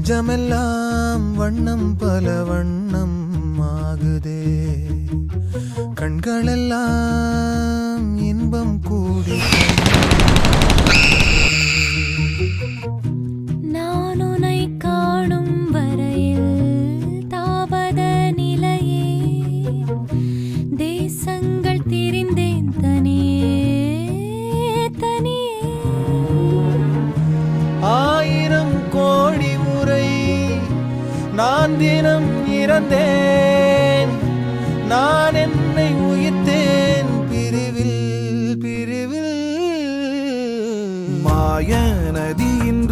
நெஞ்சமெல்லாம் வண்ணம் பல வண்ணம் ஆகுதே, கண்களெல்லாம் இன்பம் கூடி நான் உன்னை காணும் வரையில் தாபத நிலையே, தேசங்கள் திரிந்தேன் தனியே தனியே. ஆயிரம் கோடி முறை நான் தினம் இறந்தேன், நான் என்னை உயிர்த்தேன் பிரிவில் பிரிவில். மாய நதியின்